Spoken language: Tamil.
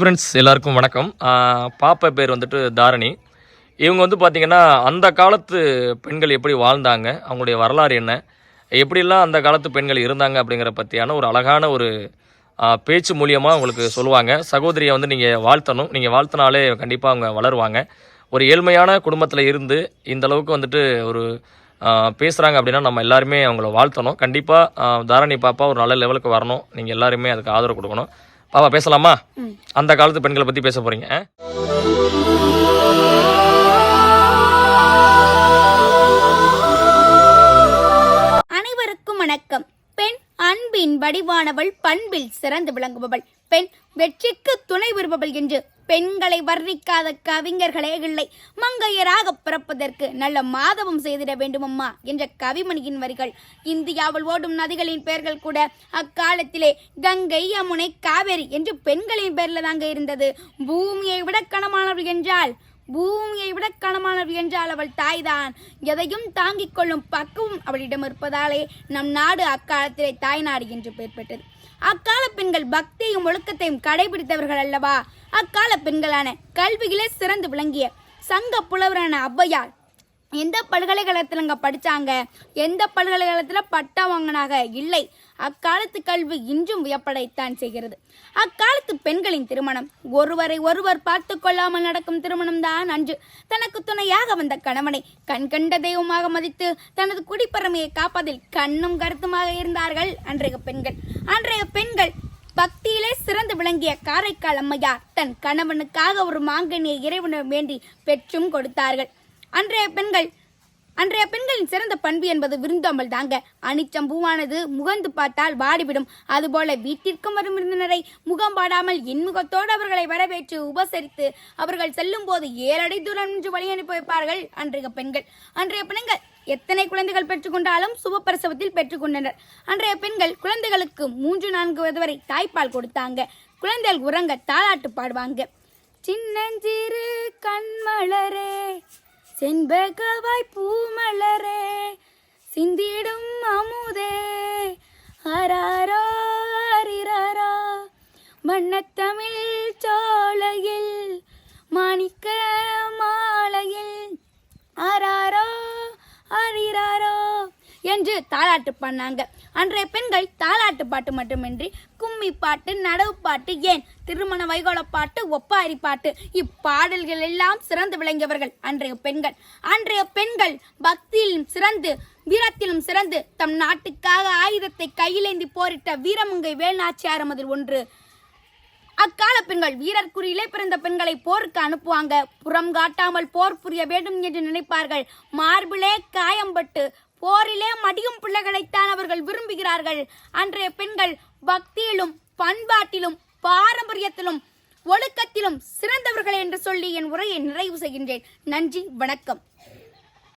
ஃப்ரெண்ட்ஸ் எல்லாருக்கும் வணக்கம். பாப்பா பேர் வந்துட்டு தாரணி. இவங்க வந்து பார்த்திங்கன்னா அந்த காலத்து பெண்கள் எப்படி வாழ்ந்தாங்க, அவங்களுடைய வரலாறு என்ன, எப்படிலாம் அந்த காலத்து பெண்கள் இருந்தாங்க அப்படிங்கிற பற்றியான ஒரு அழகான ஒரு பேச்சு மூலியமாக உங்களுக்கு சொல்லுவாங்க. சகோதரியை வந்து நீங்கள் வாழ்த்தணும். நீங்கள் வாழ்த்தினாலே கண்டிப்பாக அவங்க வளருவாங்க. ஒரு ஏழ்மையான குடும்பத்தில் இருந்து இந்த அளவுக்கு வந்துட்டு ஒரு பேசுகிறாங்க அப்படின்னா நம்ம எல்லாருமே அவங்கள வாழ்த்தணும். கண்டிப்பாக தாரணி பாப்பா ஒரு நல்ல லெவலுக்கு வரணும். நீங்கள் எல்லாருமே அதுக்கு ஆதரவு கொடுக்கணும். பாப்பா பேசலாமா? அந்த காலத்து பெண்களை பற்றி பேச போகிறீங்க. அனைவருக்கும் வணக்கம். பெண் அன்பின் வடிவானவள், பண்பில் சிறந்து விளங்குபவள், பெண் வெற்றிக்கு துணை வருபவள் என்று பெண்களை வர்ணிக்காத கவிஞர்களே இல்லை. மங்கையராக பிறப்பதற்கு நல்ல மாதவம் செய்திட வேண்டுமம்மா என்ற கவிமணியின் வரிகள். இந்தியாவில் ஓடும் நதிகளின் பெயர்கள் கூட அக்காலத்திலே கங்கை, யமுனை, காவேரி என்று பெண்களின் பெயர்ல தாங்க இருந்தது. பூமியை விட கனமானவள் என்றால் அவள் தாய்தான். எதையும் தாங்கிக் கொள்ளும் பக்குவம் அவளிடம் இருப்பதாலே நம் நாடு அக்காலத்திலே தாய்நாடு என்று பெயர் பெற்றது. அக்கால பெண்கள் பக்தியும் ஒழுக்கத்தையும் கடைபிடித்தவர்கள் அல்லவா? அக்கால பெண்களான கல்வியிலே சிறந்து விளங்கிய சங்க புலவரான ஔவையார் எந்த பல்கலைக்கழகத்துல படிச்சாங்க, எந்த பல்கலைக்கழகத்துல பட்டம் வாங்கினாங்க இல்லை. அக்காலத்து கல்வி இன்றும் வியப்படைத்தான் செய்கிறது. அக்காலத்து பெண்களின் திருமணம் ஒருவரை ஒருவர் பார்த்து கொள்ளாமல் நடக்கும் திருமணம் தான் அன்று. தனக்கு துணையாக வந்த கணவனை கண்கண்ட தெய்வமாக மதித்து தனது குடிப்பெருமையை காப்பதில் கண்ணும் கருத்துமாக இருந்தார்கள் அன்றைய பெண்கள் பக்தியிலே சிறந்து விளங்கிய காரைக்கால் அம்மையார் தன் கணவனுக்காக ஒரு மாங்கனியை இறைவனிடம் வேண்டி பெற்றும் கொடுத்தார்கள். அன்றைய பெண்களின் சிறந்த பண்பு என்பது விருந்தோம்பல் தாங்க. அனிச்சம் பூவானது முகந்து பார்த்தால் வாடிவிடும். அதுபோல வீட்டிற்கும் வரும் விருந்தினரை முகம் பாடாமல் இன்முகத்தோடு அவர்களை வரவேற்று உபசரித்து அவர்கள் செல்லும் போது 7 அடி தூரம் நின்று வழி அனுப்பி வைப்பார்கள் அன்றைய பெண்கள். எத்தனை குழந்தைகள் பெற்றுக்கொண்டாலும் சுபப்பிரசவத்தில் பெற்றுக்கொண்டனர். அன்றைய பெண்கள் குழந்தைகளுக்கு 3-4 வயது வரை தாய்ப்பால் கொடுத்தாங்க. குழந்தைகள் உறங்க தாலாட்டு பாடுவாங்க. சின்னஞ்சிறு கண்மலரே, செண்பகவாய் பூமலரே, சிந்திடும் அமுதே, ஆராரோ ஆரிராரோ, வண்ணத்தமிழ் சோலையில் மாணிக்க மாலையில் ஆராரோ ஆரிராரோ என்று தாலாட்டு பண்ணாங்க. அன்றைய பெண்கள் தாலாட்டு பாட்டு மட்டுமின்றி கும்மி பாட்டு, நடவு பாட்டு, ஏன் திருமண வைகோலப்பாட்டு, ஒப்பாரி பாட்டு, இப்பாடல்கள் எல்லாம் சிறந்து விளங்கியவர்கள் அன்றைய பெண்கள் பக்தியிலும் சிறந்து வீரத்திலும் சிறந்து தம் நாட்டுக்காக ஆயுதத்தை கையிலேந்தி போரிட்ட வீரமங்கை வேல்நாச்சியார் அதில் ஒன்று. அக்கால பெண்கள் வீரர் குறியிலே பிறந்த பெண்களை போருக்கு அனுப்புவாங்க. புறம் காட்டாமல் போர் புரிய வேண்டும் என்று நினைப்பார்கள். மார்பிலே காயம்பட்டு போரிலே மடியும் பிள்ளைகளைத்தான் அவர்கள் விரும்புகிறார்கள். அன்றைய பெண்கள் பக்தியிலும் பண்பாட்டிலும் பாரம்பரியத்திலும் ஒழுக்கத்திலும் சிறந்தவர்கள் என்று சொல்லி என் உரையை நிறைவு செய்கின்றேன். நன்றி, வணக்கம்.